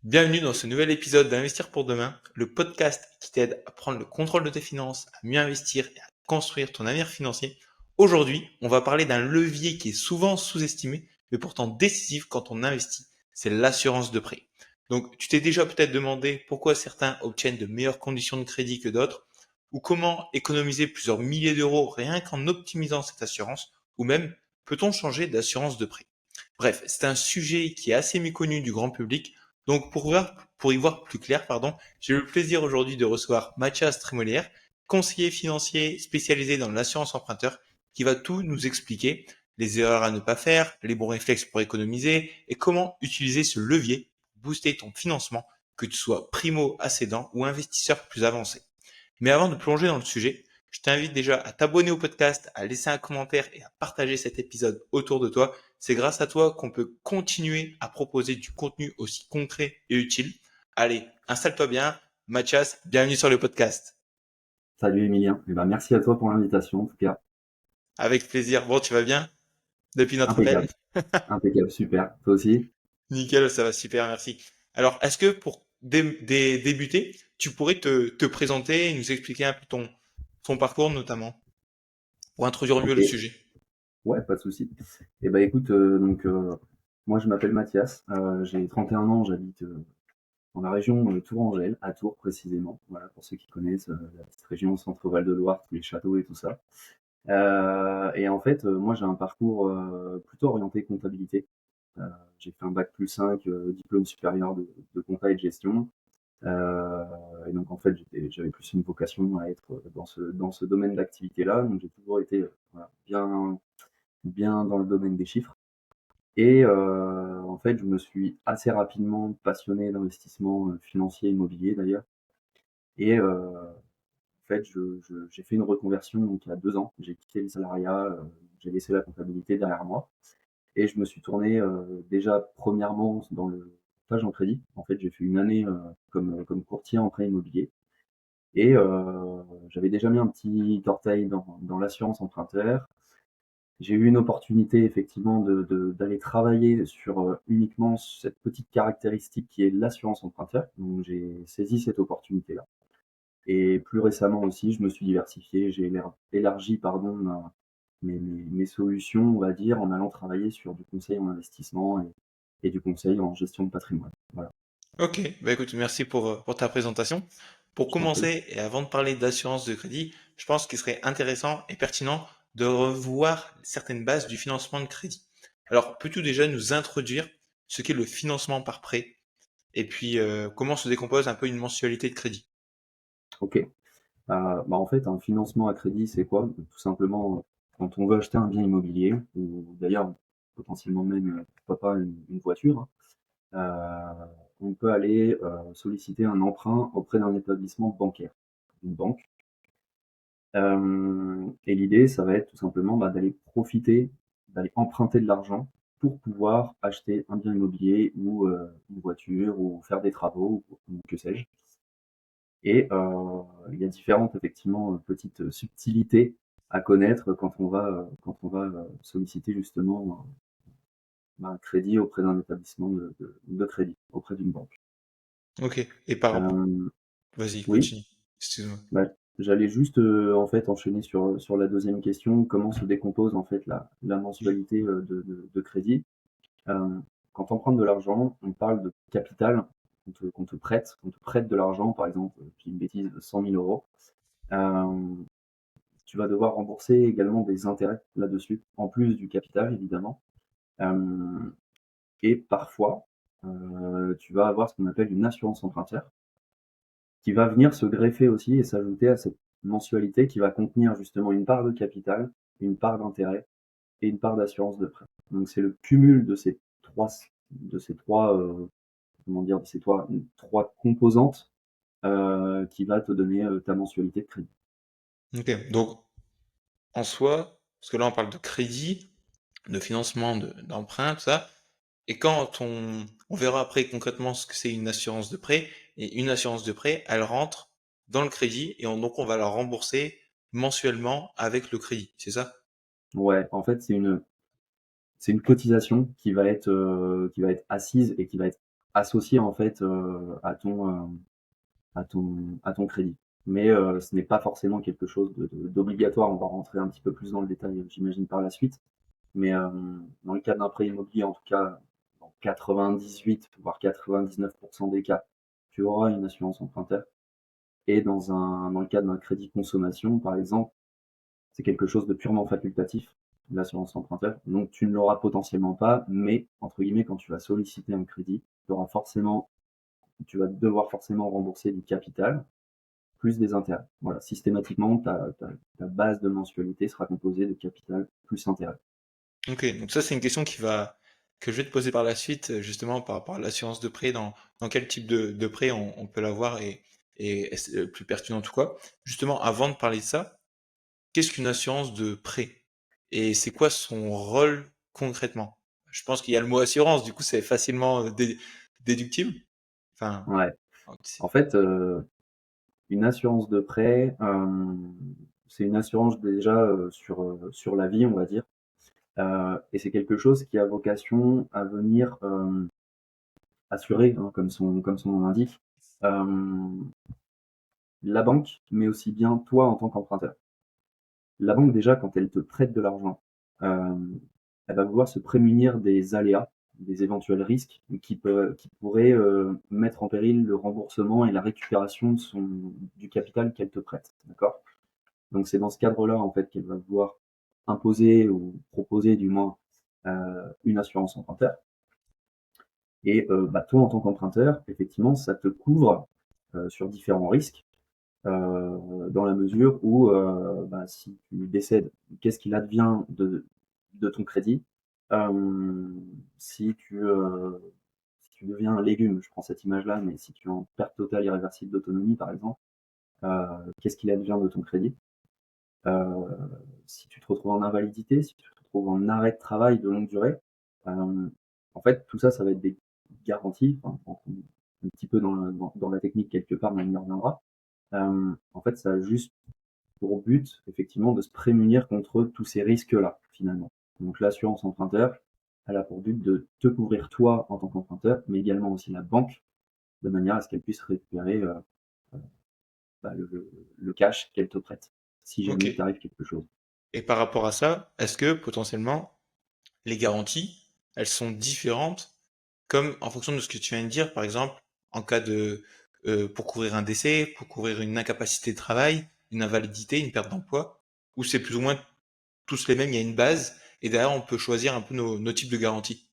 Bienvenue dans ce nouvel épisode d'Investir pour demain, le podcast qui t'aide à prendre le contrôle de tes finances, à mieux investir et à construire ton avenir financier. Aujourd'hui, on va parler d'un levier qui est souvent sous-estimé, mais pourtant décisif quand on investit, c'est l'assurance de prêt. Donc, tu t'es déjà peut-être demandé pourquoi certains obtiennent de meilleures conditions de crédit que d'autres, ou comment économiser plusieurs milliers d'euros rien qu'en optimisant cette assurance, ou même peut-on changer d'assurance de prêt. Bref, c'est un sujet qui est assez méconnu du grand public. Donc pour y voir plus clair, j'ai le plaisir aujourd'hui de recevoir Mathias Trémolière, conseiller financier spécialisé dans l'assurance emprunteur, qui va tout nous expliquer, les erreurs à ne pas faire, les bons réflexes pour économiser et comment utiliser ce levier pour booster ton financement, que tu sois primo-accédant ou investisseur plus avancé. Mais avant de plonger dans le sujet, je t'invite déjà à t'abonner au podcast, à laisser un commentaire et à partager cet épisode autour de toi. C'est grâce à toi qu'on peut continuer à proposer du contenu aussi concret et utile. Allez, installe-toi bien. Mathias, bienvenue sur le podcast. Salut Emilien. Merci à toi pour l'invitation, en tout cas. Avec plaisir. Bon, tu vas bien depuis notre appel? Impeccable. Impeccable, super. Toi aussi? Nickel, ça va super, merci. Alors, est-ce que pour débuter, tu pourrais te présenter et nous expliquer un peu ton parcours notamment, pour introduire mieux Ok. le sujet? Ouais, pas de souci. Écoute, moi je m'appelle Mathias, j'ai 31 ans, j'habite dans la région Tourangelle, à Tours précisément. Voilà, pour ceux qui connaissent la petite région Centre-Val de Loire, tous les châteaux et tout ça. Moi j'ai un parcours plutôt orienté comptabilité. Euh, j'ai fait un bac plus 5, diplôme supérieur de compta et de gestion. Et donc en fait, j'avais plus une vocation à être dans ce domaine d'activité-là. Donc j'ai toujours été voilà, bien dans le domaine des chiffres. Et en fait, je me suis assez rapidement passionné d'investissement financier et immobilier d'ailleurs. Et en fait, j'ai fait une reconversion donc il y a 2 ans. J'ai quitté le salariat, j'ai laissé la comptabilité derrière moi. Et je me suis tourné déjà premièrement dans le partage en crédit. En fait, j'ai fait une année comme courtier en prêt immobilier. Et j'avais déjà mis un petit orteil dans l'assurance emprunteur. J'ai eu une opportunité effectivement d'aller travailler sur uniquement cette petite caractéristique qui est l'assurance emprunteur. Donc j'ai saisi cette opportunité-là. Et plus récemment aussi, je me suis diversifié, j'ai élargi pardon, mes solutions, on va dire, en allant travailler sur du conseil en investissement et du conseil en gestion de patrimoine. Voilà, Ok, bah écoute, merci pour ta présentation. Pour je t'en prie. commencer, et avant de parler d'assurance de crédit, je pense qu'il serait intéressant et pertinent de revoir certaines bases du financement de crédit. Alors, peux-tu déjà nous introduire ce qu'est le financement par prêt et puis comment se décompose un peu une mensualité de crédit? Ok. En fait, un financement à crédit, c'est quoi? Tout simplement, quand on veut acheter un bien immobilier, ou d'ailleurs potentiellement même, pourquoi pas une voiture, hein, on peut aller solliciter un emprunt auprès d'un établissement bancaire, une banque. Et l'idée, ça va être tout simplement d'aller profiter, d'aller emprunter de l'argent pour pouvoir acheter un bien immobilier ou une voiture ou faire des travaux ou que sais-je. Et il y a différentes effectivement petites subtilités à connaître quand on va solliciter justement un crédit auprès d'un établissement de crédit, auprès d'une banque. Ok, et par... Euh, Vas-y, oui, continue. Excuse-moi. bah, j'allais juste en fait enchaîner sur la deuxième question, comment se décompose en fait la mensualité de crédit. Euh, Quand on emprunte de l'argent, on parle de capital qu'on te prête de l'argent, par exemple, puis une bêtise, 100 000 euros. Euh, Tu vas devoir rembourser également des intérêts là-dessus, en plus du capital évidemment. Euh, et parfois, tu vas avoir ce qu'on appelle une assurance emprunteur, qui va venir se greffer aussi et s'ajouter à cette mensualité qui va contenir justement une part de capital, une part d'intérêt et une part d'assurance de prêt. Donc c'est le cumul de ces trois, comment dire, de ces trois composantes qui va te donner ta mensualité de crédit. Ok, donc en soi, parce que là on parle de crédit, de financement, d'emprunt, tout ça, et quand on verra après concrètement ce que c'est une assurance de prêt, et une assurance de prêt, elle rentre dans le crédit, et donc on va la rembourser mensuellement avec le crédit, c'est ça? Ouais, en fait c'est une cotisation qui va être assise et qui va être associé en fait à ton crédit. Mais ce n'est pas forcément quelque chose d'obligatoire. On va rentrer un petit peu plus dans le détail, j'imagine, par la suite. Mais dans le cas d'un prêt immobilier, en tout cas, dans 98 voire 99% des cas, tu auras une assurance emprunteur. Et dans le cadre d'un crédit consommation, par exemple, c'est quelque chose de purement facultatif, l'assurance emprunteur. Donc tu ne l'auras potentiellement pas, mais entre guillemets, quand tu vas solliciter un crédit, tu vas devoir forcément rembourser du capital plus des intérêts. Voilà, systématiquement, ta base de mensualité sera composée de capital plus intérêt. Ok, donc ça c'est une question que je vais te poser par la suite, justement par rapport à l'assurance de prêt, dans quel type de prêt on peut l'avoir et est-ce le plus pertinent en tout cas. Justement, avant de parler de ça, qu'est-ce qu'une assurance de prêt? Et c'est quoi son rôle concrètement? Je pense qu'il y a le mot assurance, du coup c'est facilement déductible. Enfin, Ouais. c'est- En fait, une assurance de prêt, c'est une assurance déjà sur la vie, on va dire. Et c'est quelque chose qui a vocation à venir assurer, hein, comme son nom l'indique, euh, la banque, mais aussi bien toi en tant qu'emprunteur. La banque, déjà, quand elle te prête de l'argent, euh, elle va vouloir se prémunir des aléas, des éventuels risques qui pourraient mettre en péril le remboursement et la récupération du capital qu'elle te prête. D'accord? Donc c'est dans ce cadre-là en fait qu'elle va vouloir imposer ou proposer du moins une assurance emprunteur. Et toi en tant qu'emprunteur, effectivement, ça te couvre sur différents risques dans la mesure où si tu décèdes, qu'est-ce qu'il advient de ton crédit euh, si tu euh, si tu deviens un légume, je prends cette image-là, mais si tu es en perte totale irréversible d'autonomie, par exemple, qu'est-ce qu'il advient de ton crédit euh, si tu te retrouves en invalidité, si tu te retrouves en arrêt de travail de longue durée, euh, en fait, tout ça, ça va être des garanties, enfin, un petit peu dans la technique quelque part, mais on y reviendra. En fait, ça a juste pour but, effectivement, de se prémunir contre tous ces risques-là, finalement. Donc l'assurance emprunteur, elle a pour but de te couvrir toi en tant qu'emprunteur, mais également aussi la banque, de manière à ce qu'elle puisse récupérer euh, le cash qu'elle te prête, si ok. jamais il t'arrive quelque chose. Et par rapport à ça, est-ce que potentiellement les garanties, elles sont différentes comme en fonction de ce que tu viens de dire, par exemple, en cas de pour couvrir un décès, pour couvrir une incapacité de travail, une invalidité, une perte d'emploi, ou c'est plus ou moins tous les mêmes, il y a une base, et derrière on peut choisir un peu nos types de garanties.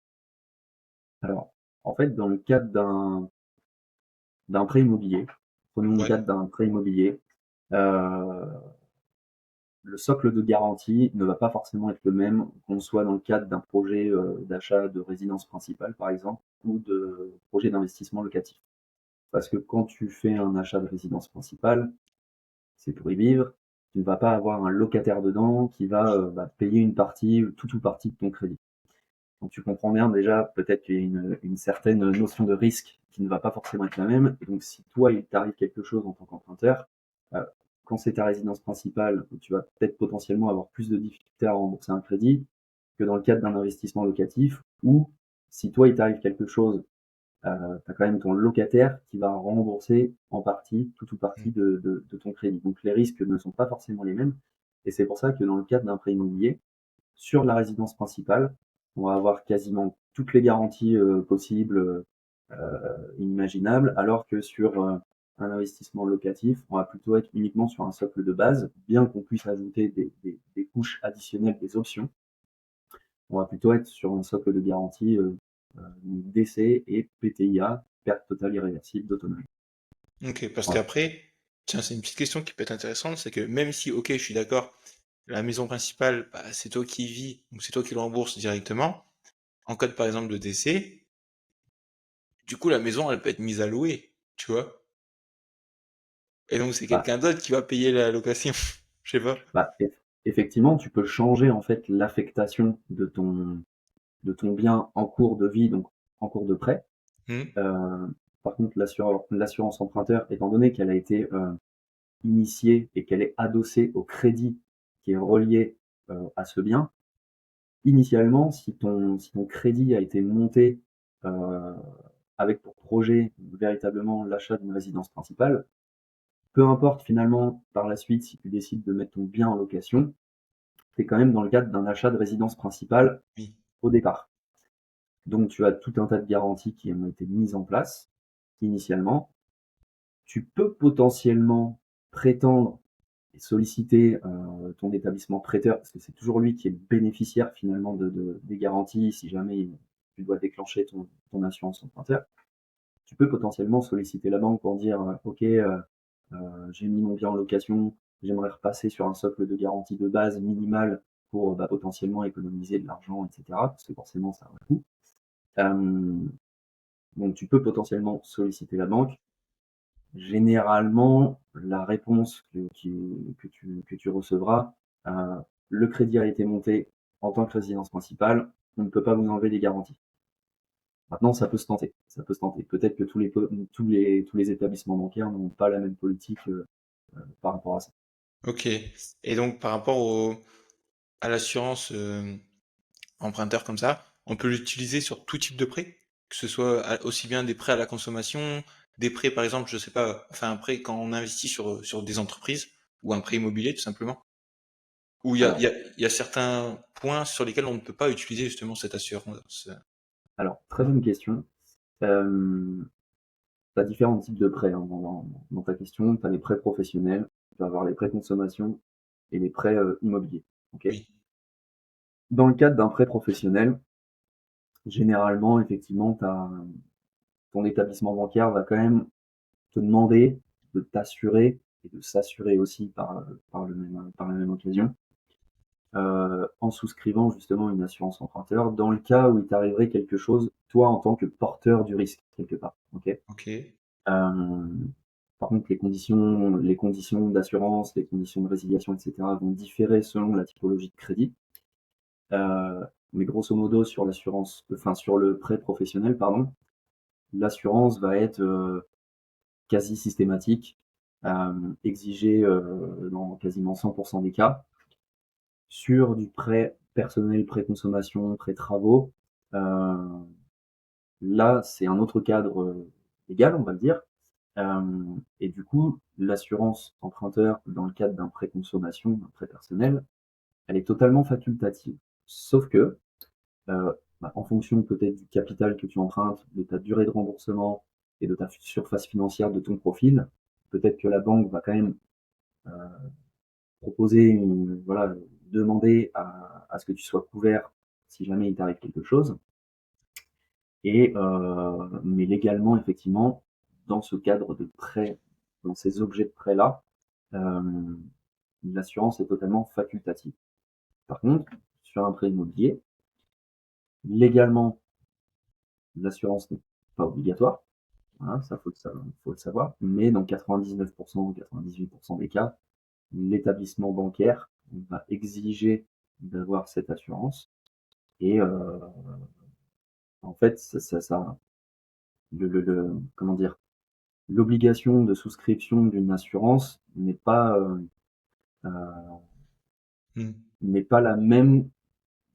Alors, en fait, dans le cadre d'un prêt immobilier, prenons le Ouais. cadre d'un prêt immobilier, euh, le socle de garantie ne va pas forcément être le même qu'on soit dans le cadre d'un projet d'achat de résidence principale, par exemple, ou de projet d'investissement locatif. Parce que quand tu fais un achat de résidence principale, c'est pour y vivre, tu ne vas pas avoir un locataire dedans qui va payer une partie, toute ou partie de ton crédit. Donc tu comprends bien déjà, peut-être qu'il y a une certaine notion de risque qui ne va pas forcément être la même. Et donc si toi, il t'arrive quelque chose en tant qu'emprunteur, euh, quand c'est ta résidence principale, tu vas peut-être potentiellement avoir plus de difficultés à rembourser un crédit que dans le cadre d'un investissement locatif, ou si toi, il t'arrive quelque chose, tu as quand même ton locataire qui va rembourser en partie, tout ou partie de ton crédit. Donc les risques ne sont pas forcément les mêmes. Et c'est pour ça que dans le cadre d'un prêt immobilier, sur la résidence principale, on va avoir quasiment toutes les garanties possibles, inimaginables, alors que sur un investissement locatif, on va plutôt être uniquement sur un socle de base, bien qu'on puisse ajouter des couches additionnelles, des options. On va plutôt être sur un socle de garantie décès et PTIA, perte totale irréversible d'autonomie. Ok, parce Voilà. qu'après, tiens, c'est une petite question qui peut être intéressante, c'est que même si, ok, je suis d'accord, la maison principale, bah, c'est toi qui y vis, donc c'est toi qui le rembourse directement, en cas de, par exemple, de décès, du coup, la maison, elle peut être mise à louer, tu vois. Et donc, c'est Bah, quelqu'un d'autre qui va payer la location. Je sais pas. effectivement, tu peux changer en fait l'affectation de ton bien en cours de vie, donc en cours de prêt. Hmm. Euh, Par contre, l'assurance emprunteur, étant donné qu'elle a été initiée et qu'elle est adossée au crédit qui est relié à ce bien, initialement, si ton crédit a été monté euh, avec pour projet véritablement l'achat d'une résidence principale, peu importe finalement par la suite si tu décides de mettre ton bien en location, tu es quand même dans le cadre d'un achat de résidence principale Oui. au départ. Donc tu as tout un tas de garanties qui ont été mises en place initialement. Tu peux potentiellement prétendre et solliciter ton établissement prêteur, parce que c'est toujours lui qui est le bénéficiaire finalement des garanties si jamais tu dois déclencher ton assurance emprunteur. Tu peux potentiellement solliciter la banque pour dire ok, j'ai mis mon bien en location, j'aimerais repasser sur un socle de garantie de base minimal pour potentiellement économiser de l'argent, etc. Parce que forcément ça a un coût. Donc tu peux potentiellement solliciter la banque. Généralement, la réponse que tu recevras, le crédit a été monté en tant que résidence principale, on ne peut pas vous enlever les garanties. Maintenant, ça peut se tenter. Ça peut se tenter. Peut-être que tous les établissements bancaires n'ont pas la même politique par rapport à ça. Ok. Et donc, par rapport à l'assurance emprunteur comme ça, on peut l'utiliser sur tout type de prêt, que ce soit aussi bien des prêts à la consommation, des prêts, par exemple, je sais pas, enfin un prêt quand on investit sur des entreprises, ou un prêt immobilier tout simplement, où Alors, il y a certains points sur lesquels on ne peut pas utiliser justement cette assurance. très bonne question. Euh, tu as différents types de prêts hein, dans ta question. Tu as les prêts professionnels, tu vas avoir les prêts consommation et les prêts immobiliers. Ok. Oui, Dans le cadre d'un prêt professionnel, généralement, effectivement, ton établissement bancaire va quand même te demander de t'assurer et de s'assurer aussi par la même occasion, en souscrivant justement une assurance emprunteur dans le cas où il t'arriverait quelque chose, toi en tant que porteur du risque quelque part. Ok. ok, Par contre, les conditions d'assurance, les conditions de résiliation, etc. vont différer selon la typologie de crédit. Mais grosso modo, sur le prêt professionnel, pardon, l'assurance va être quasi systématique, exigée dans quasiment 100% des cas. Sur du prêt personnel, prêt consommation, prêt travaux, euh, là, c'est un autre cadre légal, on va le dire. Et du coup, l'assurance emprunteur, dans le cadre d'un prêt consommation, d'un prêt personnel, elle est totalement facultative. Sauf que, en fonction peut-être du capital que tu empruntes, de ta durée de remboursement et de ta surface financière de ton profil, peut-être que la banque va quand même euh, voilà, demander à ce que tu sois couvert si jamais il t'arrive quelque chose. Mais légalement, effectivement, dans ce cadre de prêt, dans ces objets de prêt-là, euh, l'assurance est totalement facultative. Par contre, sur un prêt immobilier, légalement, l'assurance n'est pas obligatoire. Voilà, ça faut le savoir. Mais dans 99% ou 98% des cas, l'établissement bancaire va exiger d'avoir cette assurance. Et en fait, comment dire, l'obligation de souscription d'une assurance euh, hmm, n'est pas la même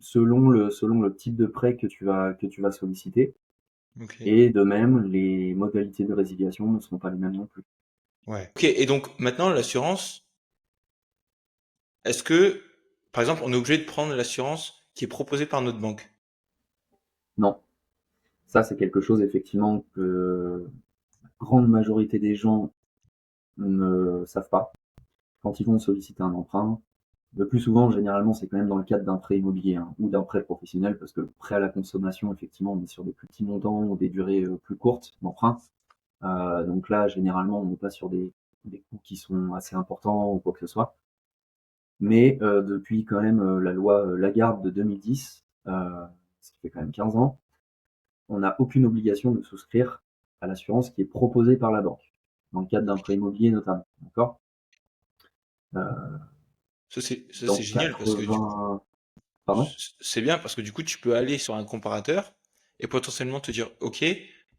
selon le type de prêt que tu vas solliciter. ok, Et de même, les modalités de résiliation ne seront pas les mêmes non plus. ouais. Ok, et donc maintenant l'assurance, est-ce que, par exemple, on est obligé de prendre l'assurance qui est proposée par notre banque? Non, ça c'est quelque chose effectivement que la grande majorité des gens ne savent pas. Quand ils vont solliciter un emprunt, le plus souvent, généralement, c'est quand même dans le cadre d'un prêt immobilier hein, ou d'un prêt professionnel, parce que le prêt à la consommation, effectivement, on est sur des plus petits montants ou des durées plus courtes d'emprunt. Donc là, généralement, on n'est pas sur des coûts qui sont assez importants ou quoi que ce soit. Mais depuis quand même la loi Lagarde de 2010, ce qui fait quand même 15 ans, on n'a aucune obligation de souscrire à l'assurance qui est proposée par la banque, dans le cadre d'un prêt immobilier notamment. D'accord. Euh, Ça, Dans c'est génial parce que du coup, 80... Pardon. c'est bien parce que du coup, tu peux aller sur un comparateur et potentiellement te dire, OK,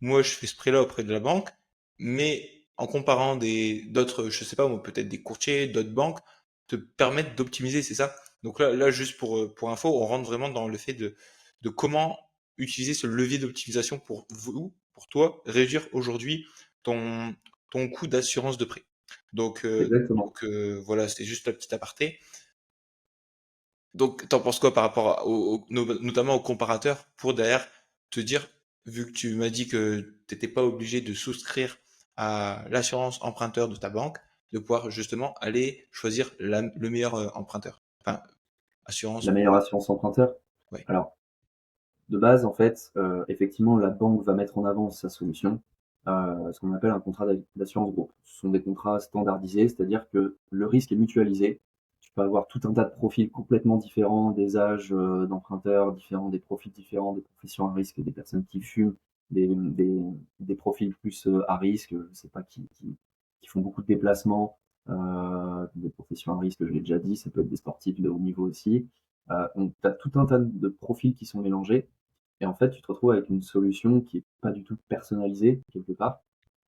moi, je fais ce prêt-là auprès de la banque, mais en comparant d'autres, je sais pas, moi, peut-être des courtiers, d'autres banques, te permettent d'optimiser, c'est ça? Donc là, juste pour info, on rentre vraiment dans le fait de comment utiliser ce levier d'optimisation pour vous, pour toi réduire aujourd'hui ton, ton coût d'assurance de prêt. Exactement. Voilà, c'était juste la petite aparté. Donc, t'en penses quoi par rapport notamment au comparateur pour derrière te dire, vu que tu m'as dit que t'étais pas obligé de souscrire à l'assurance emprunteur de ta banque, de pouvoir justement aller choisir le meilleur emprunteur. Enfin, La assurance. meilleure assurance emprunteur. Ouais. Alors, de base, en fait, effectivement, la banque va mettre en avant sa solution, ce qu'on appelle un contrat d'assurance groupe. Ce sont des contrats standardisés, c'est-à-dire que le risque est mutualisé. Tu peux avoir tout un tas de profils complètement différents, des âges d'emprunteurs différents, des profils différents, des professions à risque, des personnes qui fument, des profils plus à risque, je sais pas, qui font beaucoup de déplacements, des professions à risque, je l'ai déjà dit, ça peut être des sportifs de haut niveau aussi. Donc, tu as tout un tas de profils qui sont mélangés. Et en fait, tu te retrouves avec une solution qui est pas du tout personnalisée, quelque part.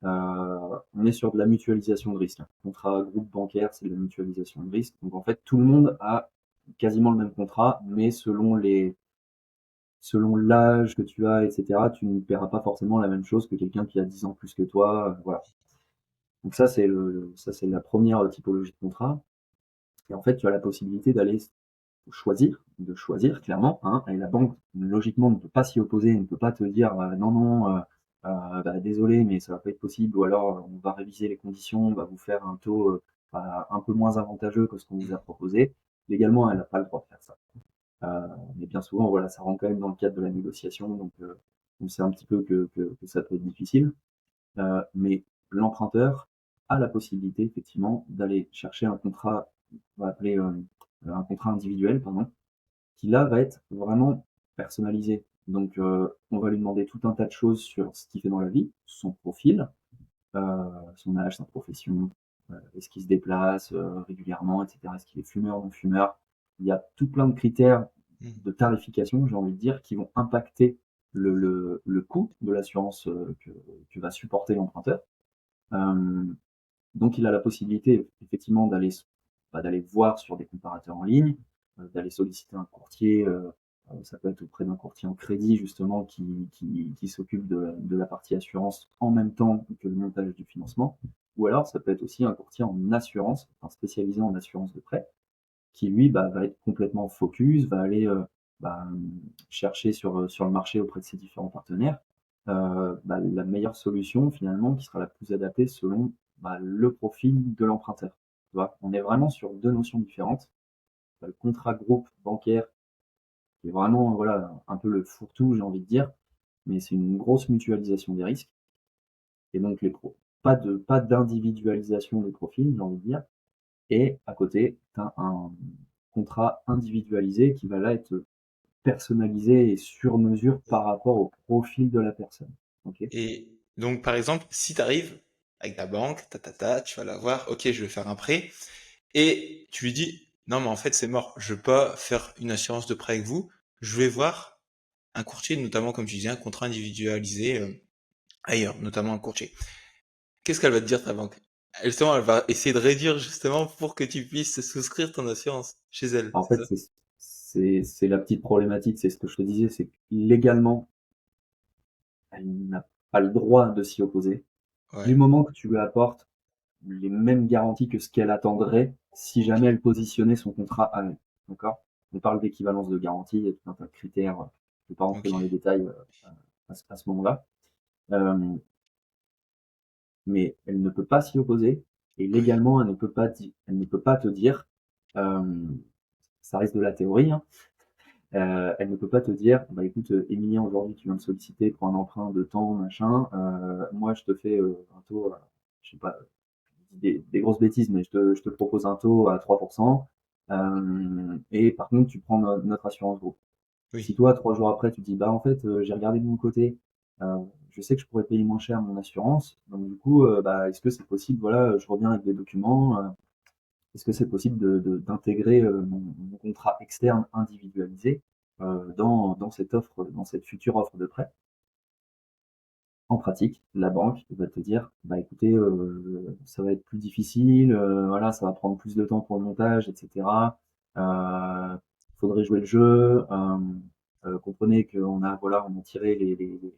On est sur de la mutualisation de risque. Contrat groupe bancaire, c'est de la mutualisation de risque. Donc en fait, tout le monde a quasiment le même contrat, mais selon l'âge que tu as, etc., tu ne paieras pas forcément la même chose que quelqu'un qui a 10 ans plus que toi. Voilà. Donc ça, c'est la première typologie de contrat. Et en fait, tu as la possibilité d'aller de choisir clairement, hein, et la banque logiquement ne peut pas s'y opposer, ne peut pas te dire non non, bah, désolé mais ça va pas être possible, ou alors on va réviser les conditions, on va vous faire un taux un peu moins avantageux que ce qu'on vous a proposé. Légalement, elle n'a pas le droit de faire ça. Mais bien souvent, voilà, ça rentre quand même dans le cadre de la négociation, donc on sait un petit peu que ça peut être difficile. Mais l'emprunteur a la possibilité effectivement d'aller chercher un contrat, on va appeler un contrat individuel, pardon, qui là va être vraiment personnalisé. Donc on va lui demander tout un tas de choses sur ce qu'il fait dans la vie, son profil, son âge, sa profession, est-ce qu'il se déplace régulièrement, etc. Est-ce qu'il est fumeur, non fumeur. Il y a tout plein de critères Mhm. de tarification, j'ai envie de dire, qui vont impacter le coût de l'assurance que va supporter l'emprunteur. Euh, donc il a la possibilité effectivement d'aller voir sur des comparateurs en ligne, d'aller solliciter un courtier, ça peut être auprès d'un courtier en crédit justement qui s'occupe de la partie assurance en même temps que le montage du financement, ou alors ça peut être aussi un courtier en assurance, enfin, spécialisé en assurance de prêt, qui lui va être complètement focus, va aller bah, chercher sur le marché auprès de ses différents partenaires bah, la meilleure solution finalement qui sera la plus adaptée selon bah, le profil de l'emprunteur. Tu vois, on est vraiment sur deux notions différentes. Le contrat groupe bancaire qui est vraiment voilà un peu le fourre-tout, j'ai envie de dire, mais c'est une grosse mutualisation des risques et donc pas d'individualisation des profils, j'ai envie de dire. Et à côté, tu as un contrat individualisé qui va là être personnalisé et sur mesure par rapport au profil de la personne. Ok. Et donc, par exemple, si tu arrives avec ta banque, tu vas la voir, ok, je vais faire un prêt, et tu lui dis, non, mais en fait, c'est mort, je veux pas faire une assurance de prêt avec vous, je vais voir un courtier, notamment, comme tu disais, un contrat individualisé ailleurs, notamment un courtier. Qu'est-ce qu'elle va te dire, ta banque? Justement, elle va essayer de réduire justement pour que tu puisses souscrire ton assurance chez elle, En c'est fait, ça? c'est la petite problématique, c'est ce que je te disais, c'est que légalement, elle n'a pas le droit de s'y opposer. Du Ouais, moment que tu lui apportes les mêmes garanties que ce qu'elle attendrait si ok. jamais elle positionnait son contrat à elle. D'accord? On parle d'équivalence de garantie, il y a tout un tas de critères. Je ne vais pas rentrer Ok. dans les détails à ce moment-là. Euh, mais elle ne peut pas s'y opposer et Ouais. légalement, elle ne peut pas te dire, euh, ça reste de la théorie, hein, elle ne peut pas te dire, bah écoute, Emilien, aujourd'hui tu viens me solliciter pour un emprunt de temps, machin, moi je te fais un taux, je sais pas, des grosses bêtises, mais je te propose un taux à 3%, et par contre tu prends notre assurance groupe. Si Oui. toi, 3 jours après, tu dis, bah en fait, j'ai regardé de mon côté, je sais que je pourrais payer moins cher mon assurance, donc du coup, bah est-ce que c'est possible, voilà, je reviens avec des documents, est-ce que c'est possible d'intégrer mon contrat externe individualisé dans cette offre, dans cette future offre de prêt? En pratique, la banque va te dire, bah écoutez, ça va être plus difficile, voilà, ça va prendre plus de temps pour le montage, etc. Euh, Faudrait jouer le jeu. Comprenez qu'on a, voilà, on a tiré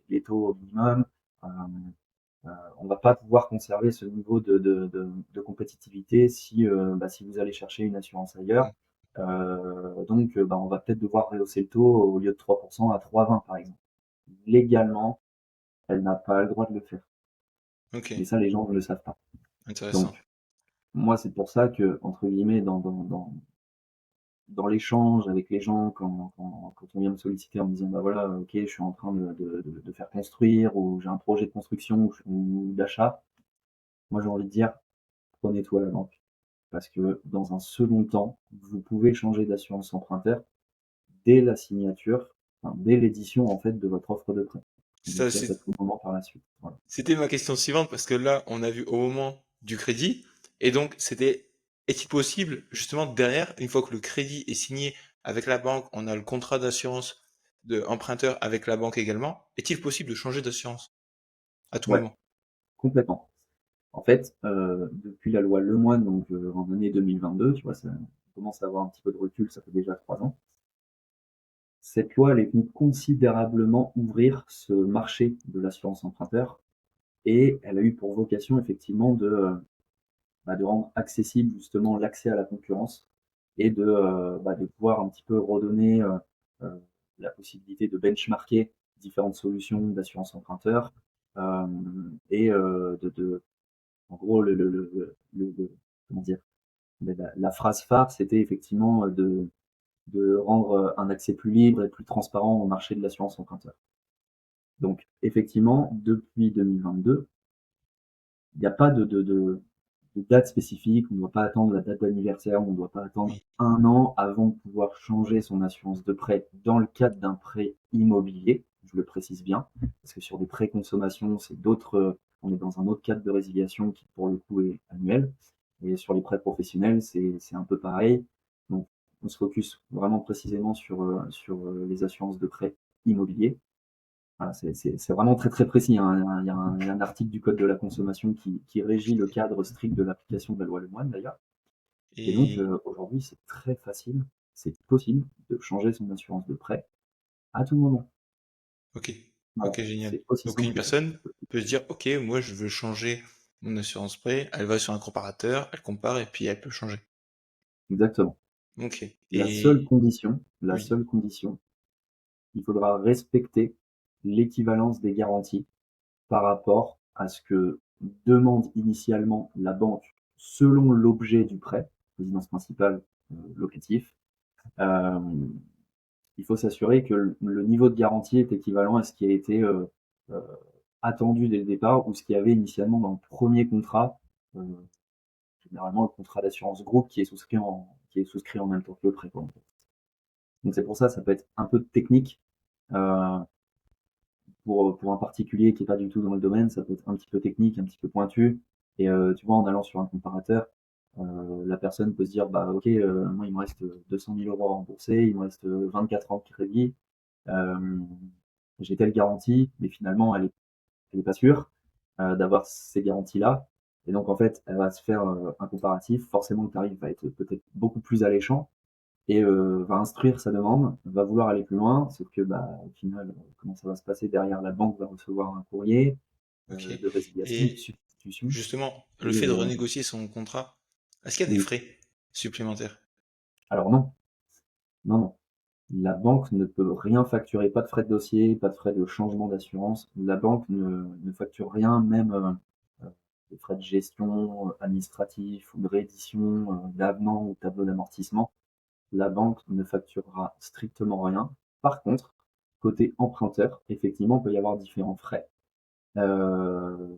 les taux au minimum. on va pas pouvoir conserver ce niveau de compétitivité si vous allez chercher une assurance ailleurs. Donc, on va peut-être devoir rehausser le taux au lieu de 3% à 3,20 par exemple. Légalement, elle n'a pas le droit de le faire. Ok, Mais ça, les gens ne le savent pas. intéressant. Donc, moi, c'est pour ça que, entre guillemets, dans l'échange avec les gens, quand on vient me solliciter en me disant, bah voilà, ok, je suis en train de faire construire, ou j'ai un projet de construction ou d'achat, moi j'ai envie de dire, prenez tout à la banque. Parce que dans un second temps, vous pouvez changer d'assurance emprunteur dès la signature, enfin, dès l'édition en fait de votre offre de prêt. Vous le Ça, faites à tout moment par la suite. Voilà. c'était ma question suivante parce que là, on a vu au moment du crédit et donc est-il possible justement derrière, une fois que le crédit est signé avec la banque, on a le contrat d'assurance de emprunteur avec la banque également, est-il possible de changer d'assurance à tout Ouais, moment? complètement. En fait, depuis la loi Lemoine, donc en année 2022, tu vois, ça on commence à avoir un petit peu de recul, ça fait déjà 3 ans. Cette loi, elle est venue considérablement ouvrir ce marché de l'assurance emprunteur et elle a eu pour vocation effectivement de rendre accessible justement l'accès à la concurrence et de pouvoir un petit peu redonner euh, la possibilité de benchmarker différentes solutions d'assurance emprunteur euh, et en gros comment dire la phrase phare c'était effectivement de rendre un accès plus libre et plus transparent au marché de l'assurance emprunteur. Donc effectivement depuis 2022 il n'y a pas de date spécifique, on ne doit pas attendre la date d'anniversaire, on ne doit pas attendre Oui. un an avant de pouvoir changer son assurance de prêt dans le cadre d'un prêt immobilier, je le précise bien, parce que sur des prêts consommation, on est dans un autre cadre de résiliation qui pour le coup est annuel, et sur les prêts professionnels, c'est un peu pareil. Donc on se focus vraiment précisément sur les assurances de prêt immobilier. Voilà, c'est vraiment très très précis, hein. Il y a un article du Code de la consommation qui régit le cadre strict de l'application de la loi Lemoine d'ailleurs. Et donc Et aujourd'hui, c'est très facile, c'est possible de changer son assurance de prêt à tout moment. ok, Voilà, ok, génial. c'est aussi Donc simple une que ça. personne peut se dire, ok, moi je veux changer mon assurance prêt, elle va sur un comparateur, elle compare et puis elle peut changer. Exactement. Ok. La Oui, seule condition, il faudra respecter l'équivalence des garanties par rapport à ce que demande initialement la banque selon l'objet du prêt, résidence principale, locatif. Euh, il faut s'assurer que le niveau de garantie est équivalent à ce qui a été euh, attendu dès le départ ou ce qu'il y avait initialement dans le premier contrat, euh, généralement le contrat d'assurance groupe qui est souscrit en même temps que le prêt. Quoi. Donc c'est pour ça, ça peut être un peu technique. Euh, pour un particulier qui est pas du tout dans le domaine, ça peut être un petit peu technique, un petit peu pointu. Et tu vois, en allant sur un comparateur, la personne peut se dire, bah ok, moi il me reste 200 000 euros à rembourser, il me reste 24 ans de crédit, euh, j'ai telle garantie, mais finalement elle est pas sûre d'avoir ces garanties-là. Et donc en fait, elle va se faire un comparatif. Forcément, le tarif va être peut-être beaucoup plus alléchant et va instruire sa demande, va vouloir aller plus loin, sauf que au final, comment ça va se passer derrière, la banque va recevoir un courrier ok. de résiliation, de Et substitution. justement, le Et fait de renégocier son contrat, est-ce qu'il y a des oui, frais supplémentaires? alors non, non, non. La banque ne peut rien facturer, pas de frais de dossier, pas de frais de changement d'assurance. La banque ne facture rien, même des frais de gestion administratifs ou de réédition, d'avenant ou tableau d'amortissement. La banque ne facturera strictement rien. Par contre, côté emprunteur, effectivement, il peut y avoir différents frais. Euh,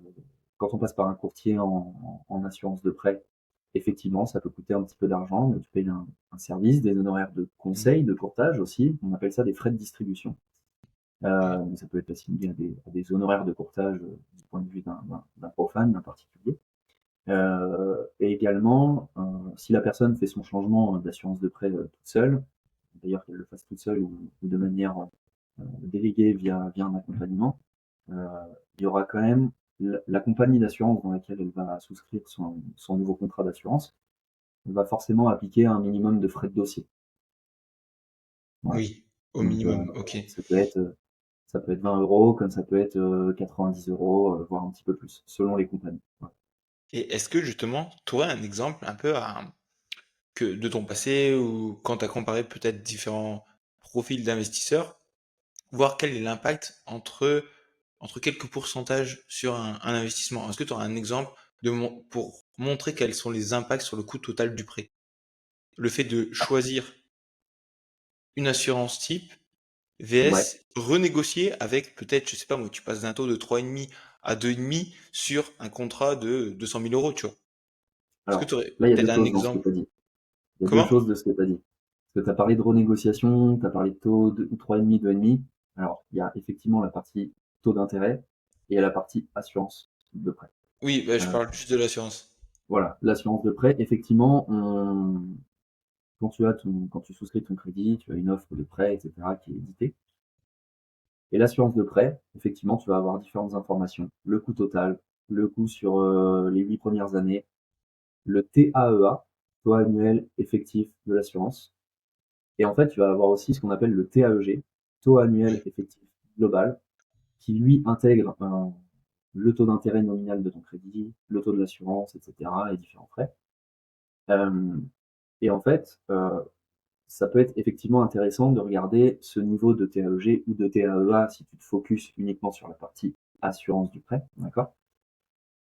Quand on passe par un courtier en assurance de prêt, effectivement, ça peut coûter un petit peu d'argent, mais tu payes un service, des honoraires de Mhm. conseil, de courtage aussi. On appelle ça des frais de distribution. Ok. Ça peut être assimilé à des honoraires de courtage du point de vue d'un profane, d'un particulier. Et également, si la personne fait son changement d'assurance de prêt toute seule, d'ailleurs qu'elle le fasse toute seule ou de manière déléguée via un accompagnement, euh, il y aura quand même la compagnie d'assurance dans laquelle elle va souscrire son nouveau contrat d'assurance, elle va forcément appliquer un minimum de frais de dossier. Voilà. Oui, au Donc minimum, ok. ça peut être Ça peut être 20 €, comme ça peut être 90 €, voire un petit peu plus, selon les compagnies. Ouais. Et est-ce que justement, tu aurais un exemple un peu que de ton passé ou quand tu as comparé peut-être différents profils d'investisseurs, voir quel est l'impact entre quelques pourcentages sur un investissement? Est-ce que tu auras un exemple pour montrer quels sont les impacts sur le coût total du prêt? Le fait de choisir une assurance type Ouais. VS renégocier avec peut-être, je sais pas moi, tu passes d'un taux de 3,5 à 2,5 sur un contrat de 200 000 euros, tu vois. Est-ce que tu Alors, aurais là, il y a deux peut-être un choses dans ce que exemple? tu as dit. Il y a deux Comment? choses de ce que tu as dit. Parce que tu as parlé de renégociation, tu as parlé de taux de 3,5, 2,5. Alors, il y a effectivement la partie taux d'intérêt et il y a la partie assurance de prêt. Oui, bah, je Euh, parle juste de l'assurance. voilà, l'assurance de prêt, effectivement, quand tu souscris ton crédit, tu as une offre de prêt, etc., qui est éditée. Et l'assurance de prêt, effectivement, tu vas avoir différentes informations. Le coût total, le coût sur les 8 premières années, le TAEA, taux annuel effectif de l'assurance. Et en fait, tu vas avoir aussi ce qu'on appelle le TAEG, taux annuel Oui. effectif global, qui lui intègre le taux d'intérêt nominal de ton crédit, le taux de l'assurance, etc., et différents frais. Euh, et en fait, ça peut être effectivement intéressant de regarder ce niveau de TAEG ou de TAEA si tu te focuses uniquement sur la partie assurance du prêt, d'accord?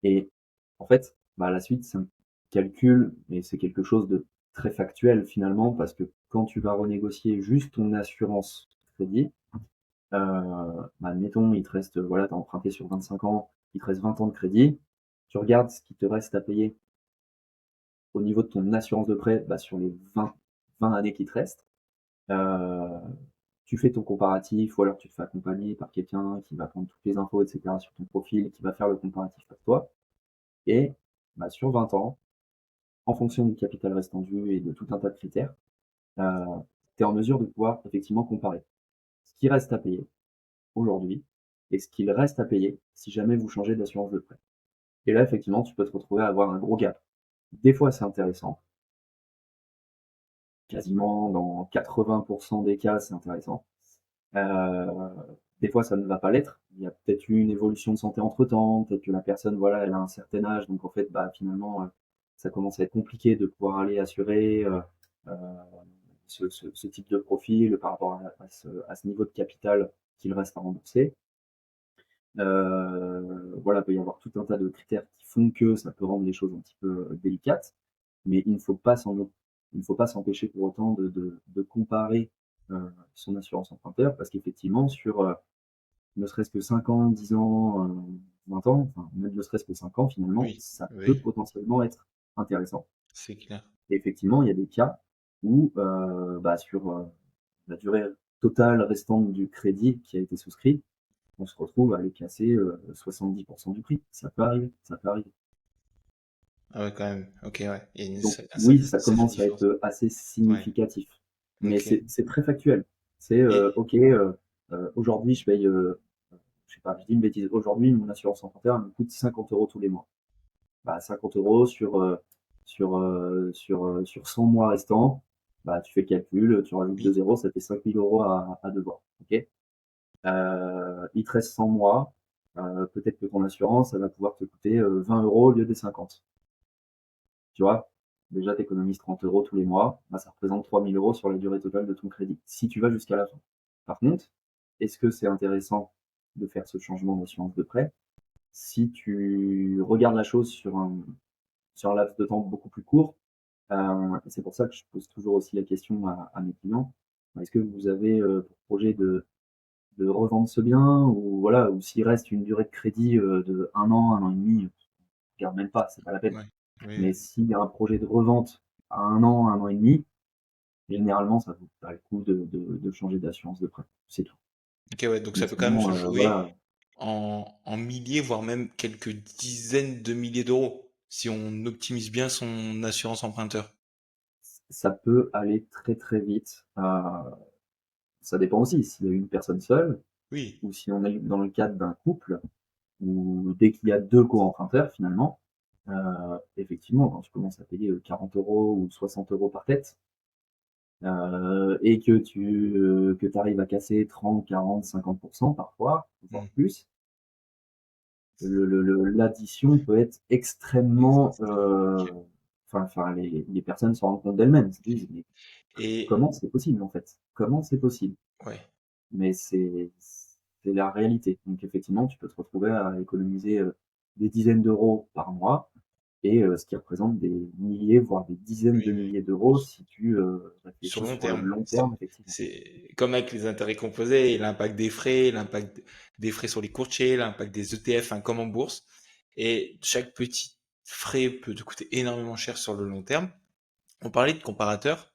Et en fait, bah, la suite, c'est un calcul, et c'est quelque chose de très factuel finalement, parce que quand tu vas renégocier juste ton assurance crédit, bah, admettons, il te reste, voilà, tu as emprunté sur 25 ans, il te reste 20 ans de crédit, tu regardes ce qui te reste à payer au niveau de ton assurance de prêt, bah, sur les 20 années qui te restent. Euh, Tu fais ton comparatif, ou alors tu te fais accompagner par quelqu'un qui va prendre toutes les infos, etc., sur ton profil, qui va faire le comparatif pour toi. Et bah, sur 20 ans, en fonction du capital restant dû et de tout un tas de critères, tu es en mesure de pouvoir effectivement comparer ce qui reste à payer aujourd'hui et ce qu'il reste à payer si jamais vous changez d'assurance de prêt. Et là, effectivement, tu peux te retrouver à avoir un gros gap. Des fois, c'est intéressant. Quasiment dans 80% des cas, c'est intéressant. Euh, des fois, ça ne va pas l'être. Il y a peut-être eu une évolution de santé entre-temps, peut-être que la personne, voilà, elle a un certain âge, donc en fait, bah, finalement, ça commence à être compliqué de pouvoir aller assurer euh, ce type de profil par rapport à ce niveau de capital qu'il reste à rembourser. Voilà, il peut y avoir tout un tas de critères qui font que ça peut rendre les choses un petit peu délicates, mais il ne faut pas s'empêcher pour autant de comparer son assurance emprunteur, parce qu'effectivement, sur ne serait-ce que 5 ans, 10 ans, 20 ans, enfin, même ne serait-ce que 5 ans, finalement, Oui, ça peut oui, potentiellement être intéressant. c'est clair. Et effectivement, il y a des cas où, bah, sur la durée totale restante du crédit qui a été souscrit, on se retrouve à aller casser 70% du prix. Ça peut arriver, ça peut arriver. Ah ouais, quand même. Ok, ouais. Il y a Donc une oui, ça sacrée commence à différence. être assez Ouais, significatif. Mais ok. c'est très factuel. C'est Et ok, aujourd'hui je paye, je sais pas, je dis une bêtise, aujourd'hui mon assurance emprunteur me coûte 50 € tous les mois. Bah, 50 € sur 100 mois restants, bah, tu fais le calcul, tu rajoutes 2 oui, zéros, ça fait 5 000 € à devoir. Ok. Il te reste 100 mois, peut-être que ton assurance, elle va pouvoir te coûter 20 € au lieu des 50. Tu vois, déjà, tu économises 30 € tous les mois, bah, ça représente 3 000 € sur la durée totale de ton crédit, si tu vas jusqu'à la fin. Par contre, est-ce que c'est intéressant de faire ce changement d'assurance de prêt si tu regardes la chose sur un laps de temps beaucoup plus court? Et c'est pour ça que je pose toujours aussi la question à mes clients. Est-ce que vous avez pour projet de revendre ce bien, ou voilà, ou s'il reste une durée de crédit de un an et demi, je regarde même pas, c'est pas la peine. ouais, oui. Mais s'il y a un projet de revente à un an et demi, généralement, ça vaut pas le coup de changer d'assurance de prêt. C'est tout. Ok, ouais, donc Mais ça peut quand même sinon, se jouer voilà, en milliers, voire même quelques dizaines de milliers d'euros, si on optimise bien son assurance emprunteur. ça peut aller très très vite. Ça dépend aussi s'il y a une personne seule, Oui, ou si on est dans le cadre d'un couple, ou dès qu'il y a deux co-emprunteurs finalement, effectivement, quand tu commences à payer 40 € ou 60 € par tête, et que tu arrives à casser 30, 40, 50% parfois, voire Mm. plus, l'addition peut être extrêmement, les personnes se rendent compte d'elles-mêmes, se disent, mais Et comment c'est possible en fait? Comment c'est possible? ouais. Mais c'est la réalité. Donc effectivement, tu peux te retrouver à économiser des dizaines d'euros par mois et ce qui représente des milliers, voire des dizaines Oui, de oui. milliers d'euros si tu Sur réfléchis long sur le terme, long terme, effectivement. c'est comme avec les intérêts composés, l'impact des frais, l'impact des frais sur les courtiers, l'impact des ETF, hein, comme en bourse. Et chaque petit frais peut te coûter énormément cher sur le long terme. On parlait de comparateurs.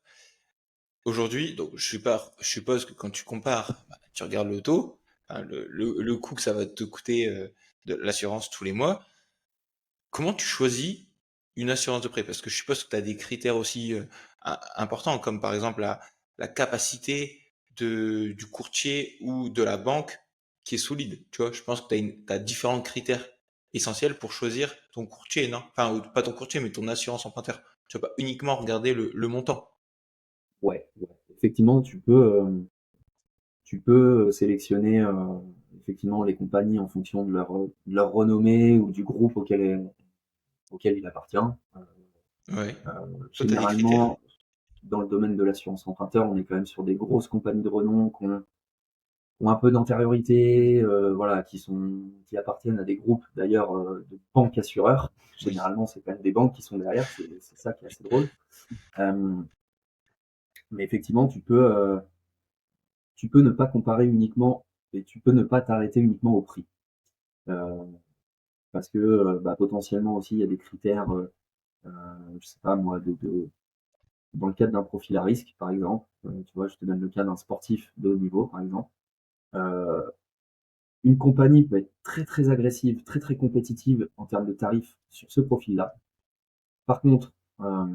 Aujourd'hui, donc je suppose que quand tu compares, bah, tu regardes le taux, hein, le coût que ça va te coûter de l'assurance tous les mois. Comment tu choisis une assurance de prêt? Parce que je suppose que tu as des critères aussi importants, comme par exemple la capacité du courtier ou de la banque qui est solide. Tu vois, je pense que tu as différents critères essentiels pour choisir ton courtier, non? Enfin, ou pas ton courtier, mais ton assurance emprunteur. Tu vas pas uniquement regarder le montant. Ouais, ouais. Effectivement, tu peux sélectionner effectivement les compagnies en fonction de leur renommée ou du groupe auquel il appartient. Ouais. Toi, tu as des critères. Généralement, dans le domaine de l'assurance emprunteur, on est quand même sur des grosses compagnies de renom qui ont un peu Mm. d'antériorité, voilà, qui appartiennent à des groupes d'ailleurs de banques assureurs. Oui. Généralement, c'est quand même des banques qui sont derrière, c'est ça qui est assez drôle. Euh, mais effectivement, tu peux ne pas comparer uniquement et tu peux ne pas t'arrêter uniquement au prix. Euh, parce que bah, potentiellement aussi, il y a des critères, je sais pas moi, dans le cadre d'un profil à risque, par exemple, tu vois, je te donne le cas d'un sportif de haut niveau, par exemple. Euh, une compagnie peut être très très agressive, très très compétitive en termes de tarifs sur ce profil-là. Par contre, euh,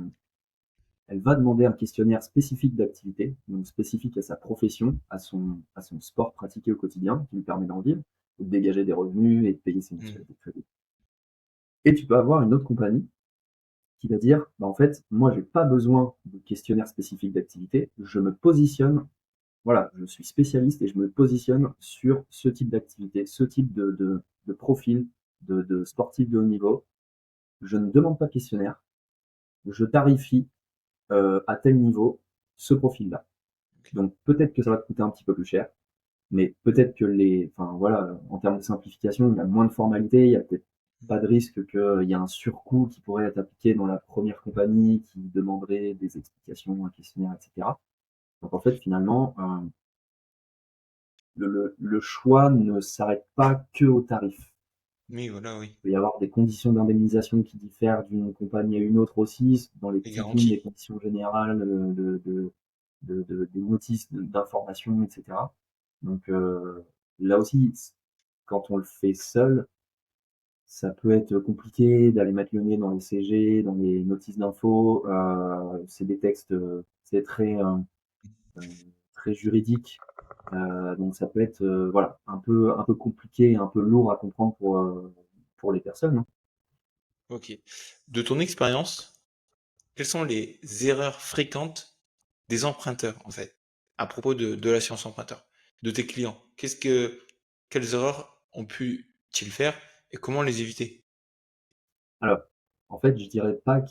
elle va demander un questionnaire spécifique d'activité, donc spécifique à sa profession, à son sport pratiqué au quotidien, qui lui permet d'en vivre, de dégager des revenus et de payer ses Mm. mensualités de crédit. Et tu peux avoir une autre compagnie qui va dire, bah, en fait, moi, j'ai pas besoin de questionnaire spécifique d'activité, je me positionne, voilà, je suis spécialiste et je me positionne sur ce type d'activité, ce type de profil de sportif de haut niveau. Je ne demande pas de questionnaire, je tarifie à tel niveau ce profil-là. Ok. Donc peut-être que ça va te coûter un petit peu plus cher, mais peut-être que enfin voilà, en termes de simplification, il y a moins de formalités, il y a peut-être pas de risque qu'il y a un surcoût qui pourrait être appliqué dans la première compagnie qui demanderait des explications, un questionnaire, etc. Donc en fait, finalement, le choix ne s'arrête pas que au tarif. Oui, voilà, oui. Il peut y avoir des conditions d'indemnisation qui diffèrent d'une compagnie à une autre aussi, dans les Les petites lignes, les garanties. conditions générales des notices d'information, etc. Donc là aussi, quand on le fait seul, ça peut être compliqué d'aller mettre le nez dans les CG, dans les notices d'infos. C'est des textes, c'est euh, très juridique. Donc ça peut être voilà un peu compliqué, un peu lourd à comprendre pour les personnes, hein. Ok. De ton expérience, quelles sont les erreurs fréquentes des emprunteurs, en fait, à propos de l'assurance emprunteur, de tes clients? Quelles erreurs ont pu-ils faire et comment les éviter? Alors, en fait, je dirais pas que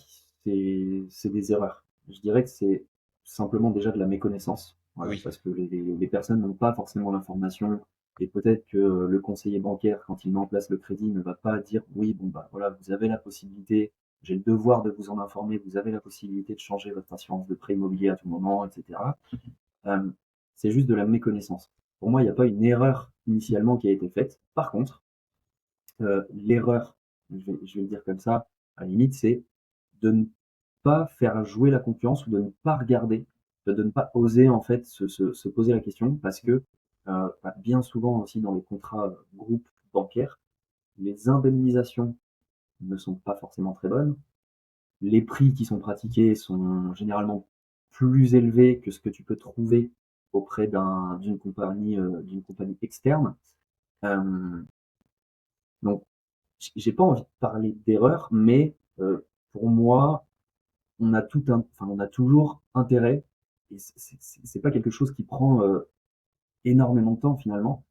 c'est des erreurs. Je dirais que c'est simplement déjà de la méconnaissance. Voilà, Oui. parce que les personnes n'ont pas forcément l'information et peut-être que le conseiller bancaire, quand il met en place le crédit, ne va pas dire oui, bon bah voilà, vous avez la possibilité, j'ai le devoir de vous en informer, vous avez la possibilité de changer votre assurance de prêt immobilier à tout moment, etc. Euh, c'est juste de la méconnaissance. Pour moi, il n'y a pas une erreur initialement qui a été faite. Par contre, l'erreur, je vais le dire comme ça, à la limite, c'est de ne pas faire jouer la concurrence ou de ne pas regarder, de ne pas oser en fait se poser la question parce que bah, bien souvent aussi dans les contrats groupes bancaires, les indemnisations ne sont pas forcément très bonnes. Les prix qui sont pratiqués sont généralement plus élevés que ce que tu peux trouver auprès d'une compagnie externe. Euh, donc j'ai pas envie de parler d'erreur, mais pour moi, on a toujours intérêt et c'est pas quelque chose qui prend énormément de temps finalement.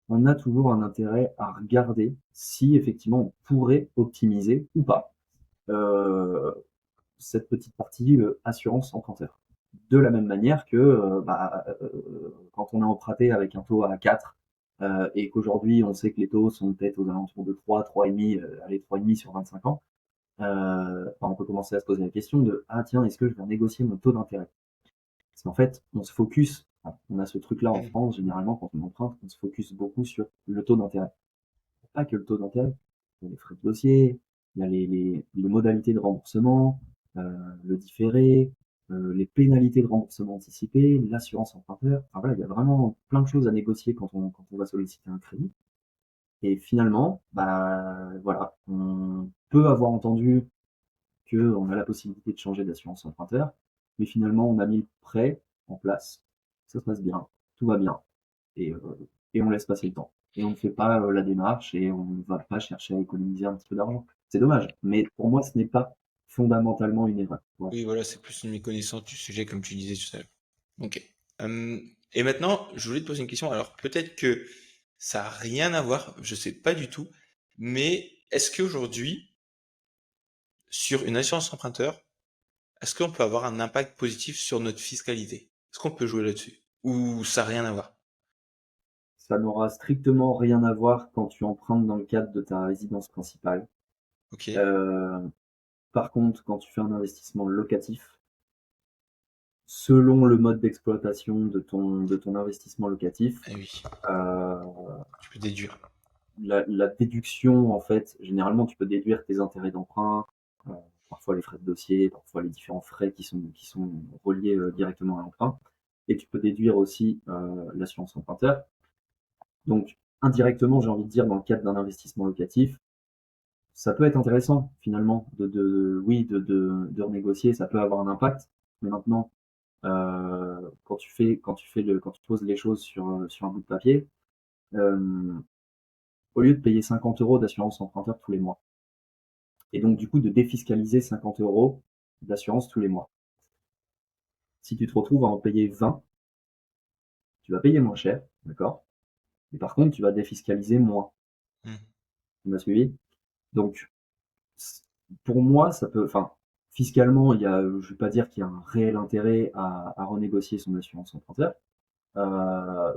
On a toujours un intérêt à regarder si effectivement on pourrait optimiser ou pas euh, cette petite partie assurance emprunteur. De la même manière que quand on a emprunté avec un taux à 4 et qu'aujourd'hui on sait que les taux sont peut-être aux alentours de 3, 3,5, allez 3,5 sur 25 ans, on peut commencer à se poser la question de ah tiens, est-ce que je vais négocier mon taux d'intérêt? Parce qu'en fait, on se focus, on a ce truc-là en Mm. France, généralement quand on emprunte, on se focus beaucoup sur le taux d'intérêt. Pas que le taux d'intérêt, il y a les frais de dossier, il y a les modalités de remboursement, le différé, les pénalités de remboursement anticipé, l'assurance emprunteur. Enfin voilà, il y a vraiment plein de choses à négocier quand on va solliciter un crédit. Et finalement, bah voilà, on peut avoir entendu qu'on a la possibilité de changer d'assurance emprunteur, mais finalement on a mis le prêt en place, ça se passe bien, tout va bien, et, et on laisse passer le temps. Et on ne fait pas la démarche et on ne va pas chercher à économiser un petit peu d'argent. C'est dommage, mais pour moi ce n'est pas fondamentalement une erreur. Voilà. Oui, voilà, c'est plus une méconnaissance du sujet, comme tu disais tout à l'heure. Ok. Et maintenant, je voulais te poser une question. Alors, peut-être que ça n'a rien à voir, je sais pas du tout, mais est-ce qu'aujourd'hui, sur une assurance emprunteur, est-ce qu'on peut avoir un impact positif sur notre fiscalité? Est-ce qu'on peut jouer là-dessus? Ou ça n'a rien à voir? Ça n'aura strictement rien à voir quand tu empruntes dans le cadre de ta résidence principale. Ok. Euh, Par contre, quand tu fais un investissement locatif, selon le mode d'exploitation de ton investissement locatif, Ah oui, euh, tu peux déduire. la déduction, en fait, généralement, tu peux déduire tes intérêts d'emprunt, euh, parfois les frais de dossier, parfois les différents frais qui sont reliés directement à l'emprunt. Et tu peux déduire aussi l'assurance emprunteur. Donc, indirectement, j'ai envie de dire, dans le cadre d'un investissement locatif, ça peut être intéressant, finalement, oui, de renégocier, ça peut avoir un impact. Mais maintenant, quand tu poses les choses sur un bout de papier, euh, au lieu de payer 50 euros d'assurance emprunteur tous les mois, et donc du coup de défiscaliser 50 euros d'assurance tous les mois. Si tu te retrouves à en payer 20, tu vas payer moins cher, d'accord? Mais par contre, tu vas défiscaliser moins. Hmm. Tu m'as suivi? Donc, pour moi, ça peut, enfin, fiscalement, je vais pas dire qu'il y a un réel intérêt à renégocier son assurance emprunteur.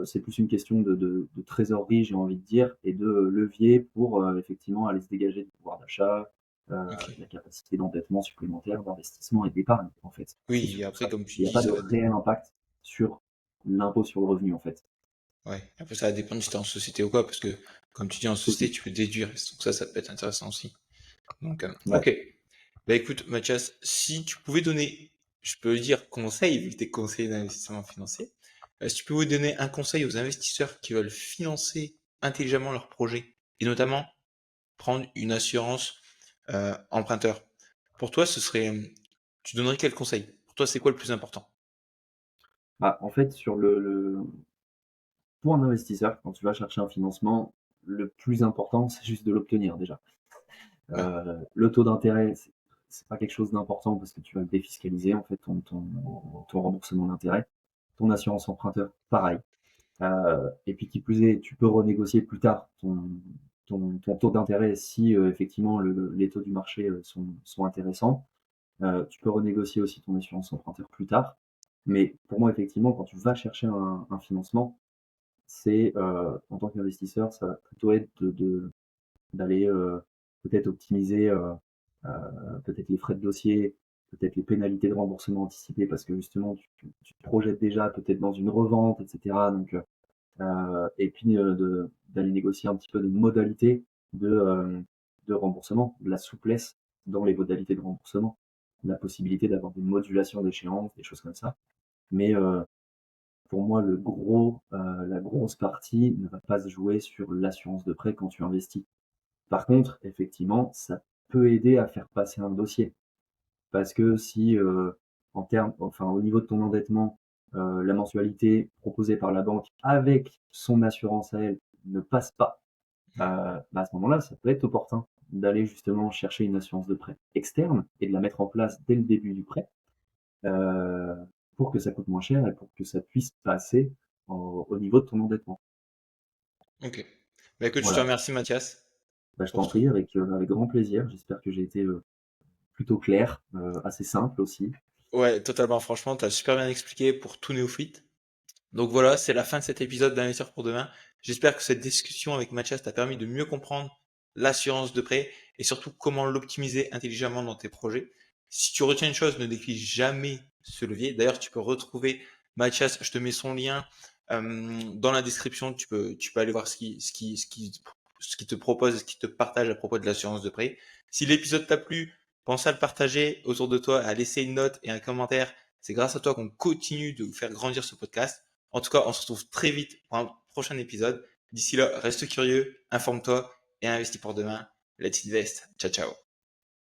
C'est plus une question de trésorerie, j'ai envie de dire, et de levier pour effectivement aller se dégager du pouvoir d'achat, Ok. la capacité d'endettement supplémentaire, d'investissement et d'épargne, en fait. C'est Oui, et surtout après, ça. comme tu Il n'y a dis, pas de ça va. réel impact sur l'impôt sur le revenu, en fait. Ouais. Après, ça va dépendre si t'es en société ou quoi, parce que, comme tu dis, en société, Aussi. tu peux déduire. Donc ça peut être intéressant aussi. Donc, Ouais. ok. Bah écoute, Mathias, si tu pouvais donner, je peux dire conseil, vu que tu es conseiller d'investissement financier, si tu pouvais donner un conseil aux investisseurs qui veulent financer intelligemment leur projet, et notamment prendre une assurance emprunteur, pour toi, tu donnerais quel conseil? Pour toi, c'est quoi le plus important? Bah, en fait, pour un investisseur, quand tu vas chercher un financement, le plus important, c'est juste de l'obtenir déjà. Ouais, Le taux d'intérêt, c'est pas quelque chose d'important parce que tu vas le défiscaliser, en fait, ton remboursement d'intérêt. Ton assurance emprunteur, pareil. Et puis qui plus est, tu peux renégocier plus tard ton taux d'intérêt si effectivement les taux du marché sont intéressants. Tu peux renégocier aussi ton assurance emprunteur plus tard. Mais pour moi, effectivement, quand tu vas chercher un financement, c'est en tant qu'investisseur, ça va plutôt être d'aller peut-être optimiser peut-être les frais de dossier, peut-être les pénalités de remboursement anticipé parce que justement tu te projettes déjà peut-être dans une revente, etc. Donc et puis d'aller négocier un petit peu de modalités de remboursement, de la souplesse dans les modalités de remboursement, la possibilité d'avoir des modulations d'échéance, des choses comme ça. Mais pour moi, la grosse partie ne va pas se jouer sur l'assurance de prêt quand tu investis. Par contre, effectivement, ça peut aider à faire passer un dossier. Parce que si, enfin, au niveau de ton endettement, la mensualité proposée par la banque avec son assurance à elle ne passe pas, bah, à ce moment-là, ça peut être opportun d'aller justement chercher une assurance de prêt externe et de la mettre en place dès le début du prêt. pour que ça coûte moins cher et pour que ça puisse passer au niveau de ton endettement. Ok. Bah écoute, je te Voilà. remercie Mathias Bah, je pour t'en tout. prie, avec grand plaisir. J'espère que j'ai été plutôt clair, assez simple aussi. Ouais, totalement. Franchement, tu as super bien expliqué pour tout néophyte. Donc voilà, c'est la fin de cet épisode d'Investir pour demain. J'espère que cette discussion avec Mathias t'a permis de mieux comprendre l'assurance de prêt et surtout comment l'optimiser intelligemment dans tes projets. Si tu retiens une chose, ne néglige jamais ce levier. D'ailleurs, tu peux retrouver Mathias, je te mets son lien dans la description. Tu peux aller voir ce qu'il te propose et ce qu'il te partage à propos de l'assurance de prêt. Si l'épisode t'a plu, pense à le partager autour de toi, à laisser une note et un commentaire. C'est grâce à toi qu'on continue de faire grandir ce podcast. En tout cas, on se retrouve très vite pour un prochain épisode. D'ici là, reste curieux, informe-toi et investis pour demain. Let's invest. Ciao, ciao.